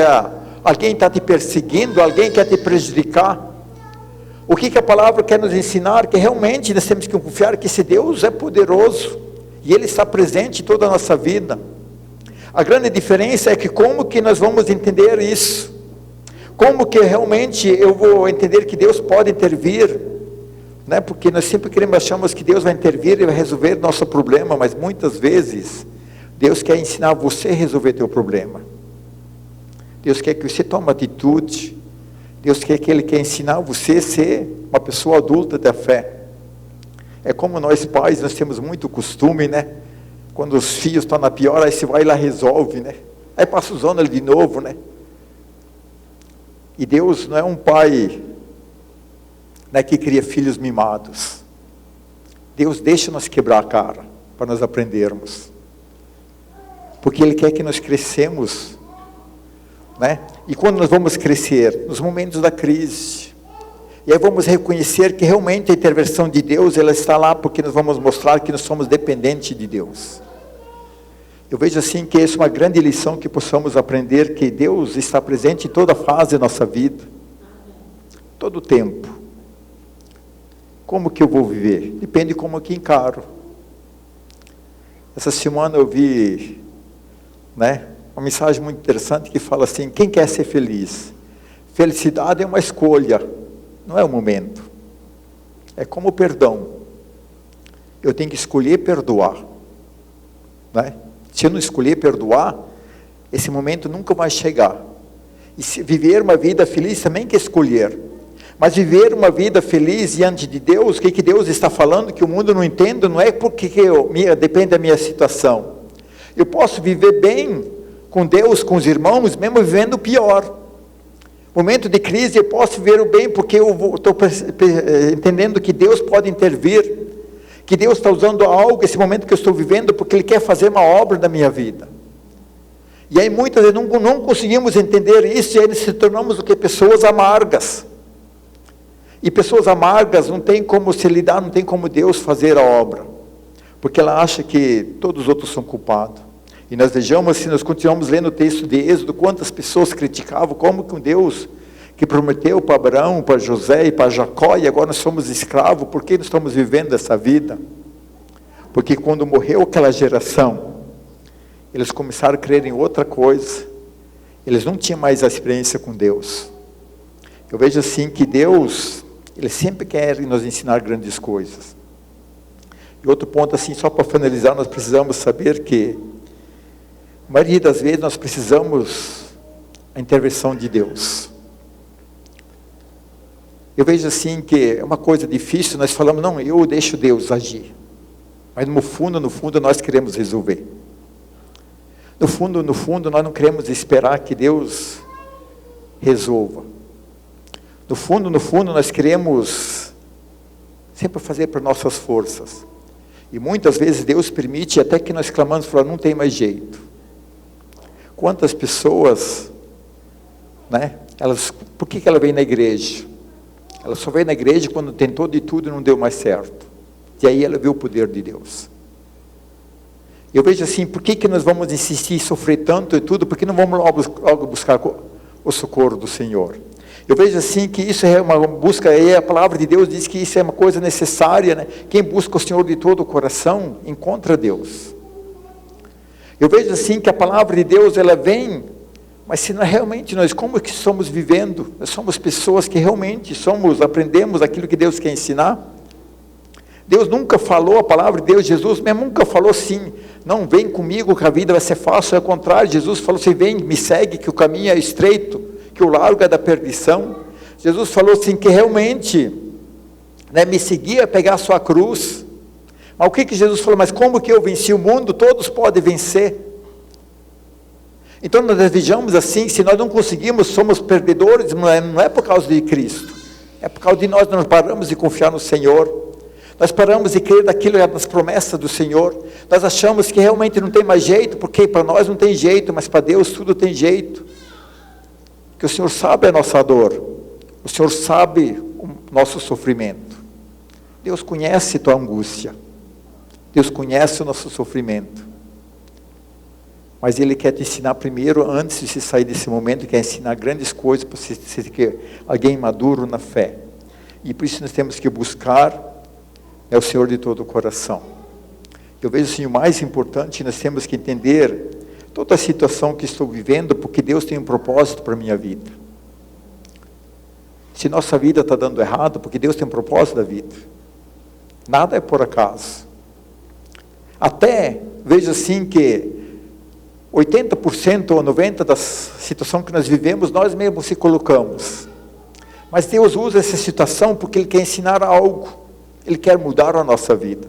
alguém está te perseguindo, alguém quer te prejudicar. O que a palavra quer nos ensinar? Que realmente nós temos que confiar que esse Deus é poderoso, e Ele está presente em toda a nossa vida. A grande diferença é que como que nós vamos entender isso? Como que realmente eu vou entender que Deus pode intervir? Né? Porque nós sempre achamos que Deus vai intervir e vai resolver nosso problema, mas muitas vezes Deus quer ensinar você a resolver teu problema. Deus quer que você tome atitude. Deus quer que Ele quer ensinar você a ser uma pessoa adulta da fé. É como nós pais, nós temos muito costume, né? Quando os filhos estão na pior, aí você vai lá e resolve, né? Aí passa os anos de novo, né? E Deus não é um pai, né, que cria filhos mimados. Deus deixa nós quebrar a cara, para nós aprendermos. Porque Ele quer que nós crescemos, né? E quando nós vamos crescer? Nos momentos da crise. E aí vamos reconhecer que realmente a intervenção de Deus, ela está lá porque nós vamos mostrar que nós somos dependentes de Deus. Eu vejo assim que essa é uma grande lição que possamos aprender, que Deus está presente em toda fase da nossa vida, todo o tempo. Como que eu vou viver? Depende de como que encaro. Essa semana eu vi, uma mensagem muito interessante que fala assim: quem quer ser feliz? Felicidade é uma escolha, não é um momento. É como o perdão. Eu tenho que escolher perdoar. Se eu não escolher perdoar, esse momento nunca vai chegar. E se viver uma vida feliz também que escolher. Mas viver uma vida feliz diante de Deus, o que Deus está falando, que o mundo não entende, não é porque depende da minha situação. Eu posso viver bem com Deus, com os irmãos, mesmo vivendo pior. Momento de crise eu posso viver o bem, porque eu estou entendendo que Deus pode intervir, que Deus está usando algo, esse momento que eu estou vivendo, porque Ele quer fazer uma obra na minha vida. E aí muitas vezes não conseguimos entender isso, e aí se tornamos o que? Pessoas amargas. E pessoas amargas não tem como se lidar, não tem como Deus fazer a obra, porque ela acha que todos os outros são culpados. E nós vejamos, se nós continuamos lendo o texto de Êxodo, quantas pessoas criticavam, como que um Deus que prometeu para Abraão, para José e para Jacó, e agora nós somos escravos, por que nós estamos vivendo essa vida? Porque quando morreu aquela geração, eles começaram a crer em outra coisa, eles não tinham mais a experiência com Deus. Eu vejo assim que Deus, Ele sempre quer nos ensinar grandes coisas. E outro ponto assim, só para finalizar, nós precisamos saber que a maioria das vezes nós precisamos da intervenção de Deus. Eu vejo assim que é uma coisa difícil, nós falamos, não, eu deixo Deus agir. Mas no fundo nós queremos resolver. No fundo, nós não queremos esperar que Deus resolva. No fundo, nós queremos sempre fazer por nossas forças. E muitas vezes Deus permite até que nós clamamos, falando, não tem mais jeito. Quantas pessoas, por que ela vem na igreja? Ela só veio na igreja quando tentou de tudo e não deu mais certo. E aí ela viu o poder de Deus. Eu vejo assim, por que nós vamos insistir em sofrer tanto e tudo? Porque não vamos logo buscar o socorro do Senhor. Eu vejo assim que isso é uma busca, e a palavra de Deus diz que isso é uma coisa necessária. Quem busca o Senhor de todo o coração, encontra Deus. Eu vejo assim que a palavra de Deus, ela vem, mas se realmente nós, como que estamos vivendo? Nós somos pessoas que realmente aprendemos aquilo que Deus quer ensinar. Deus nunca falou, a palavra de Deus, Jesus mesmo nunca falou assim, não, vem comigo que a vida vai ser fácil, ao contrário, Jesus falou assim, vem, me segue, que o caminho é estreito, que o largo é da perdição. Jesus falou assim, que realmente, me seguir é pegar a sua cruz. Mas o que Jesus falou? Mas como que eu venci o mundo? Todos podem vencer. Então nós vejamos assim, se nós não conseguimos, somos perdedores, não é por causa de Cristo, é por causa de nós paramos de confiar no Senhor, nós paramos de crer daquilo, nas promessas do Senhor, nós achamos que realmente não tem mais jeito, porque para nós não tem jeito, mas para Deus tudo tem jeito, que o Senhor sabe a nossa dor, o Senhor sabe o nosso sofrimento, Deus conhece tua angústia, Deus conhece o nosso sofrimento, mas Ele quer te ensinar primeiro, antes de se sair desse momento, quer ensinar grandes coisas para você ser alguém maduro na fé. E por isso nós temos que buscar o Senhor de todo o coração. Eu vejo assim, o mais importante, nós temos que entender toda a situação que estou vivendo, porque Deus tem um propósito para a minha vida. Se nossa vida está dando errado, porque Deus tem um propósito da vida. Nada é por acaso. Até, vejo assim que 80% ou 90% da situação que nós vivemos, nós mesmos se colocamos. Mas Deus usa essa situação porque Ele quer ensinar algo. Ele quer mudar a nossa vida.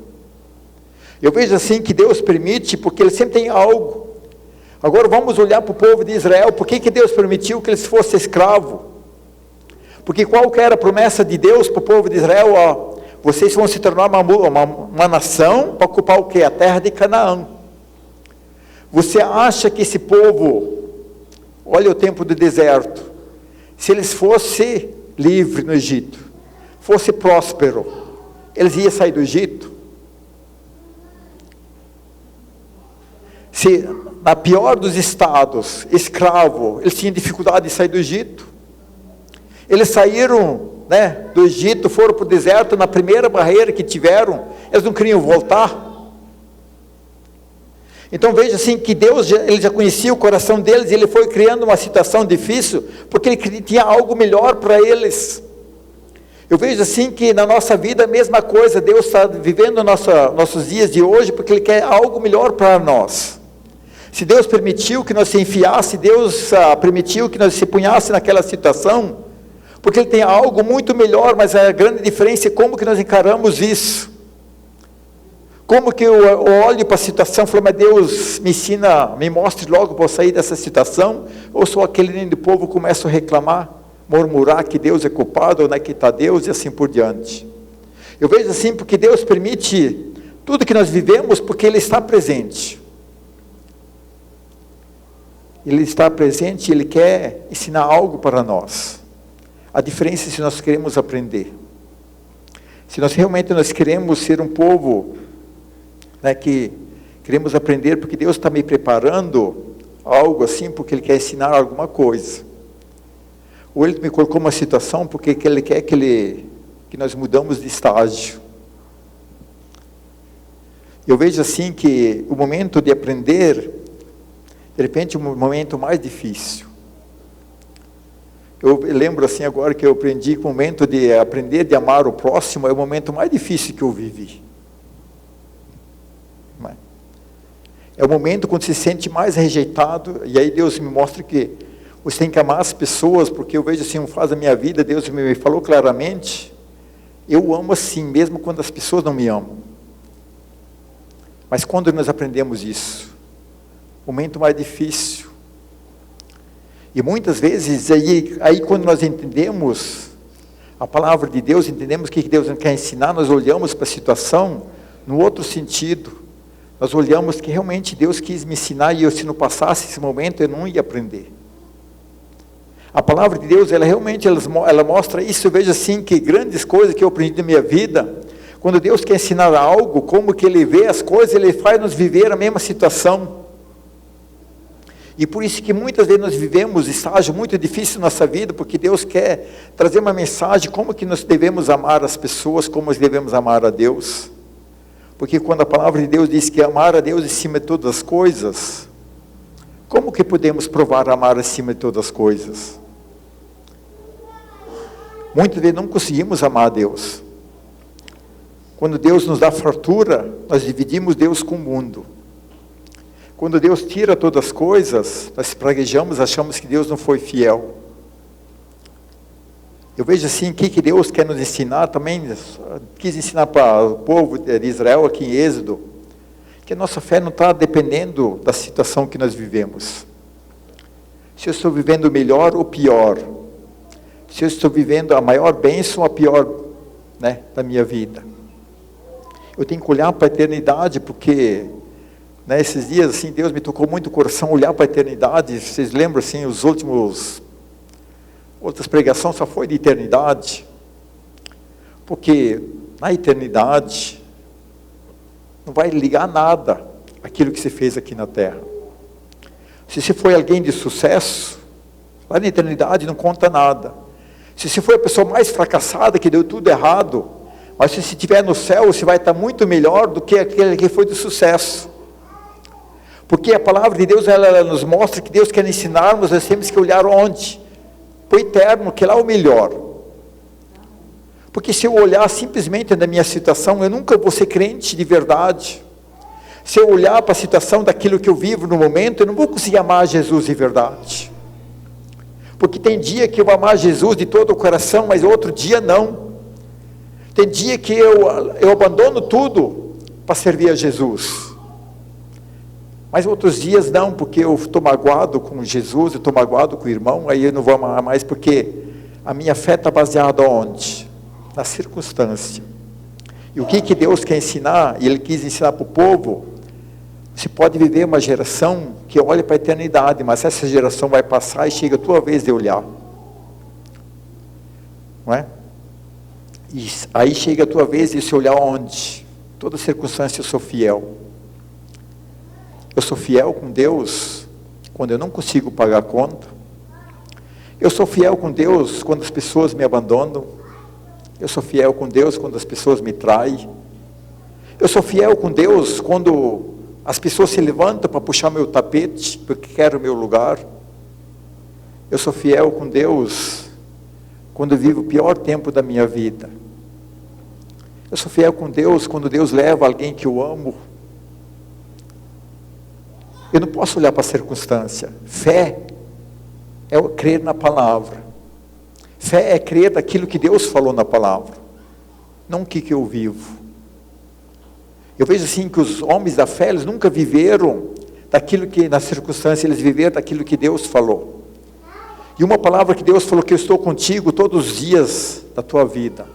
Eu vejo assim que Deus permite, porque Ele sempre tem algo. Agora vamos olhar para o povo de Israel. Por que Deus permitiu que eles fossem escravos? Porque qual que era a promessa de Deus para o povo de Israel? Vocês vão se tornar uma nação para ocupar o quê? A terra de Canaã. Você acha que esse povo, olha o tempo do deserto, se eles fossem livres no Egito, fosse próspero, eles iam sair do Egito? Se na pior dos estados, escravo, eles tinham dificuldade de sair do Egito. Eles saíram, né, do Egito, foram para o deserto, na primeira barreira que tiveram, eles não queriam voltar. Então veja assim que Deus, ele já conhecia o coração deles, e ele foi criando uma situação difícil, porque ele tinha algo melhor para eles. Eu vejo assim que na nossa vida a mesma coisa, Deus está vivendo nossos dias de hoje, porque Ele quer algo melhor para nós. Se Deus permitiu que nós se enfiasse, Deus permitiu que nós se punhasse naquela situação, porque Ele tem algo muito melhor, mas a grande diferença é como que nós encaramos isso. Como que eu olho para a situação e falo, mas Deus me ensina, me mostre logo para eu sair dessa situação, ou sou aquele nem do povo que começa a reclamar, murmurar que Deus é culpado, onde é que está Deus, e assim por diante. Eu vejo assim, porque Deus permite tudo que nós vivemos, porque Ele está presente. Ele está presente, Ele quer ensinar algo para nós. A diferença é se nós queremos aprender. Se nós realmente queremos ser um povo, né, que queremos aprender, porque Deus está me preparando algo assim, porque Ele quer ensinar alguma coisa. Ou Ele me colocou uma situação, porque Ele quer que nós mudamos de estágio. Eu vejo assim que o momento de aprender, de repente, é o momento mais difícil. Eu lembro assim agora que eu aprendi que o momento de aprender de amar o próximo é o momento mais difícil que eu vivi. É o momento quando se sente mais rejeitado, e aí Deus me mostra que você tem que amar as pessoas, porque eu vejo assim, uma fase da minha vida, Deus me falou claramente, eu amo assim, mesmo quando as pessoas não me amam. Mas quando nós aprendemos isso? Momento mais difícil. E muitas vezes, aí quando nós entendemos a palavra de Deus, entendemos o que Deus quer ensinar, nós olhamos para a situação no outro sentido. Nós olhamos que realmente Deus quis me ensinar, e se não passasse esse momento, eu não ia aprender. A palavra de Deus, ela realmente ela mostra isso. Eu vejo assim que grandes coisas que eu aprendi na minha vida, quando Deus quer ensinar algo, como que Ele vê as coisas, Ele faz nos viver a mesma situação. E por isso que muitas vezes nós vivemos estágio muito difícil na nossa vida, porque Deus quer trazer uma mensagem, como que nós devemos amar as pessoas, como nós devemos amar a Deus. Porque quando a palavra de Deus diz que amar a Deus acima de todas as coisas, como que podemos provar amar acima de todas as coisas? Muitas vezes não conseguimos amar a Deus. Quando Deus nos dá fartura, nós dividimos Deus com o mundo. Quando Deus tira todas as coisas, nós praguejamos, achamos que Deus não foi fiel. Eu vejo assim, o que Deus quer nos ensinar, também quis ensinar para o povo de Israel aqui em Êxodo, que a nossa fé não está dependendo da situação que nós vivemos. Se eu estou vivendo melhor ou pior, se eu estou vivendo a maior bênção ou a pior, né, da minha vida. Eu tenho que olhar para a eternidade, porque esses dias assim, Deus me tocou muito o coração, olhar para a eternidade. Vocês lembram assim, outras pregações só foi de eternidade, porque na eternidade não vai ligar nada aquilo que você fez aqui na terra. Se você foi alguém de sucesso, lá na eternidade não conta nada. Se você foi a pessoa mais fracassada, que deu tudo errado, mas se você estiver no céu, você vai estar muito melhor do que aquele que foi de sucesso. Porque a palavra de Deus, ela nos mostra que Deus quer ensinar-nos, nós temos que olhar onde? Para o eterno, que lá é o melhor. Porque se eu olhar simplesmente na minha situação, eu nunca vou ser crente de verdade. Se eu olhar para a situação daquilo que eu vivo no momento, eu não vou conseguir amar Jesus de verdade. Porque tem dia que eu vou amar Jesus de todo o coração, mas outro dia não. Tem dia que eu abandono tudo para servir a Jesus. Mas outros dias não, porque eu estou magoado com Jesus, eu estou magoado com o irmão, aí eu não vou amar mais, porque a minha fé está baseada onde? Na circunstância. E o que Deus quer ensinar, e Ele quis ensinar para o povo, você pode viver uma geração que olha para a eternidade, mas essa geração vai passar e chega a tua vez de olhar. Não é? E aí chega a tua vez de se olhar onde? Toda circunstância eu sou fiel. Eu sou fiel com Deus quando eu não consigo pagar a conta. Eu sou fiel com Deus quando as pessoas me abandonam. Eu sou fiel com Deus quando as pessoas me traem. Eu sou fiel com Deus quando as pessoas se levantam para puxar meu tapete, porque querem o meu lugar. Eu sou fiel com Deus quando eu vivo o pior tempo da minha vida. Eu sou fiel com Deus quando Deus leva alguém que eu amo. Eu não posso olhar para a circunstância. Fé é crer na palavra. Fé é crer naquilo que Deus falou na palavra, não o que eu vivo. Eu vejo assim que os homens da fé, eles nunca viveram daquilo que na circunstância, eles viveram daquilo que Deus falou. E uma palavra que Deus falou, que eu estou contigo todos os dias da tua vida.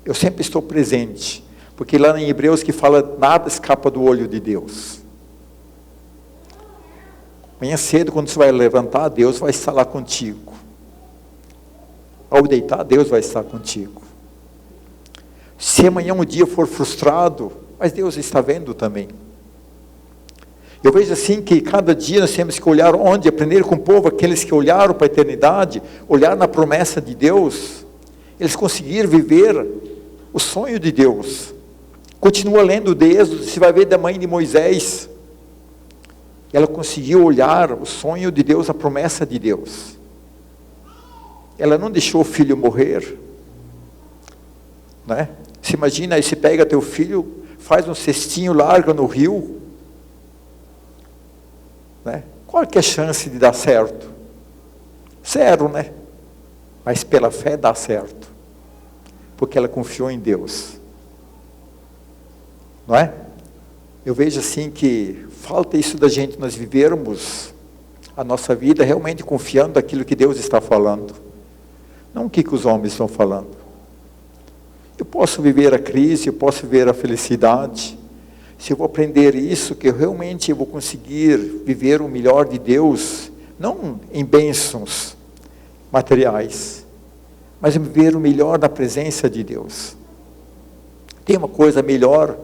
Eu sempre estou presente, porque lá em Hebreus que fala, nada escapa do olho de Deus. Amanhã cedo, quando você vai levantar, Deus vai estar lá contigo. Ao deitar, Deus vai estar contigo. Se amanhã um dia for frustrado, mas Deus está vendo também. Eu vejo assim que cada dia nós temos que olhar onde, aprender com o povo, aqueles que olharam para a eternidade, olhar na promessa de Deus, eles conseguiram viver o sonho de Deus. Continua lendo o Êxodo, você vai ver da mãe de Moisés. Ela conseguiu olhar o sonho de Deus, a promessa de Deus. Ela não deixou o filho morrer, né? Você imagina, aí você pega teu filho, faz um cestinho, larga no rio, né? Qual que é a chance de dar certo? Zero, né? Mas pela fé dá certo, porque ela confiou em Deus, não é? Eu vejo assim que falta isso da gente, nós vivermos a nossa vida realmente confiando naquilo que Deus está falando, não o que os homens estão falando. Eu posso viver a crise, eu posso viver a felicidade, se eu vou aprender isso, que eu realmente vou conseguir viver o melhor de Deus, não em bênçãos materiais, mas viver o melhor da presença de Deus. Tem uma coisa melhor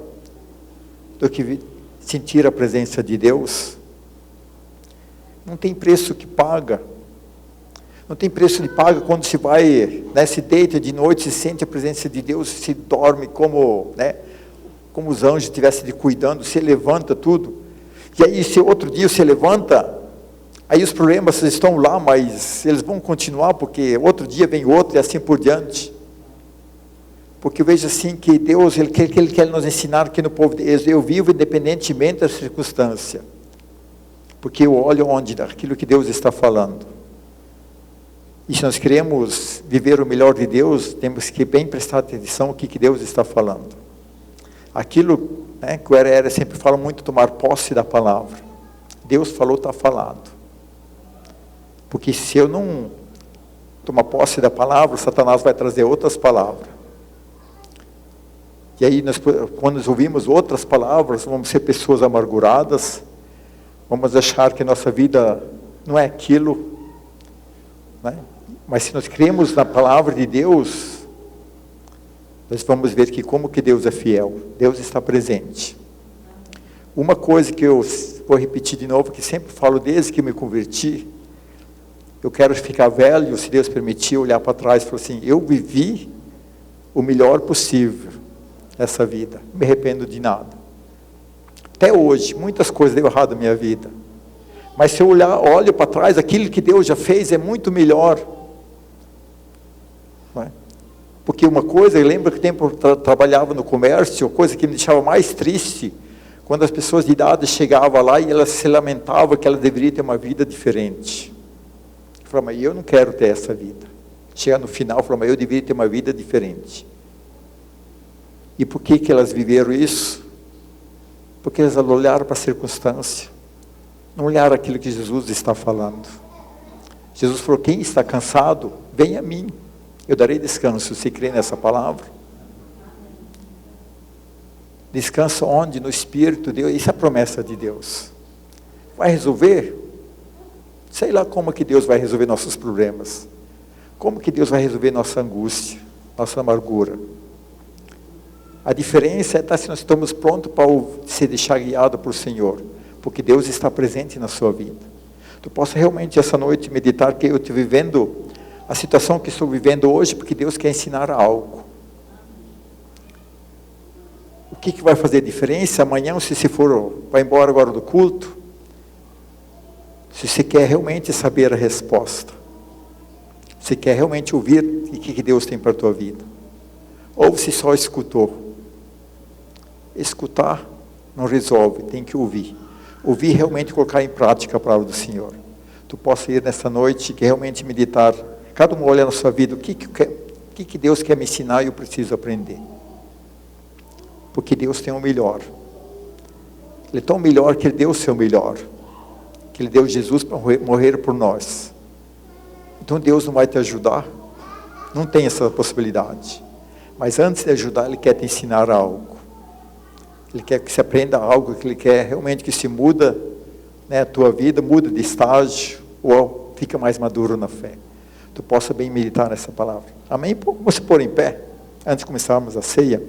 do que sentir a presença de Deus? Não tem preço que paga. Não tem preço que paga quando se vai, né, se deita de noite, se sente a presença de Deus, se dorme como, né, como os anjos estivessem lhe cuidando, se levanta tudo. E aí, se outro dia se levanta, aí os problemas estão lá, mas eles vão continuar, porque outro dia vem outro e assim por diante. Porque eu vejo assim que Deus, Ele quer nos ensinar que no povo de Deus, eu vivo independentemente da circunstância. Porque eu olho onde, daquilo que Deus está falando. E se nós queremos viver o melhor de Deus, temos que bem prestar atenção no que Deus está falando. Aquilo, né, que o Herrera sempre fala muito, tomar posse da palavra. Deus falou, está falado. Porque se eu não tomar posse da palavra, Satanás vai trazer outras palavras. E aí, quando nós ouvimos outras palavras, vamos ser pessoas amarguradas, vamos achar que nossa vida não é aquilo, né? Mas se nós cremos na palavra de Deus, nós vamos ver que como que Deus é fiel, Deus está presente. Uma coisa que eu vou repetir de novo, que sempre falo desde que me converti, eu quero ficar velho, se Deus permitir, olhar para trás e falar assim, eu vivi o melhor possível essa vida, não me arrependo de nada. Até hoje, muitas coisas deu errado na minha vida. Mas se eu olho para trás, aquilo que Deus já fez é muito melhor. Não é? Porque uma coisa, eu lembro que tempo eu trabalhava no comércio, coisa que me deixava mais triste, quando as pessoas de idade chegavam lá e elas se lamentavam que elas deveriam ter uma vida diferente. Eu falava, mas eu não quero ter essa vida. Chega no final, eu falava, mas eu deveria ter uma vida diferente. E por que elas viveram isso? Porque elas olharam para a circunstância, não olharam aquilo que Jesus está falando. Jesus falou, quem está cansado, venha a mim, eu darei descanso. Você crê nessa palavra? Descanso onde? No Espírito de Deus. Isso é a promessa de Deus. Vai resolver? Sei lá como que Deus vai resolver nossos problemas. Como que Deus vai resolver nossa angústia, nossa amargura. A diferença é se nós estamos prontos para se deixar guiado por Senhor. porque Deus está presente na sua vida. Tu possa realmente essa noite meditar que eu estou vivendo a situação que estou vivendo hoje, porque Deus quer ensinar algo. O que vai fazer diferença amanhã, se você vai embora agora do culto? Se você quer realmente saber a resposta. Se quer realmente ouvir o que Deus tem para a tua vida. Ou você só escutou. Escutar não resolve, tem que ouvir. Ouvir realmente colocar em prática a palavra do Senhor. Tu possa ir nessa noite que realmente meditar. Cada um olha na sua vida, o que Deus quer me ensinar e eu preciso aprender. Porque Deus tem o melhor. Ele é tão melhor que Ele deu o seu melhor. Que Ele deu Jesus para morrer por nós. Então Deus não vai te ajudar? Não tem essa possibilidade. Mas antes de ajudar, Ele quer te ensinar algo. Ele quer que você aprenda algo, que Ele quer realmente que se muda, né, a tua vida, muda de estágio, ou fica mais maduro na fé. Tu possa bem meditar nessa palavra. Amém? Vamos pôr em pé, antes de começarmos a ceia.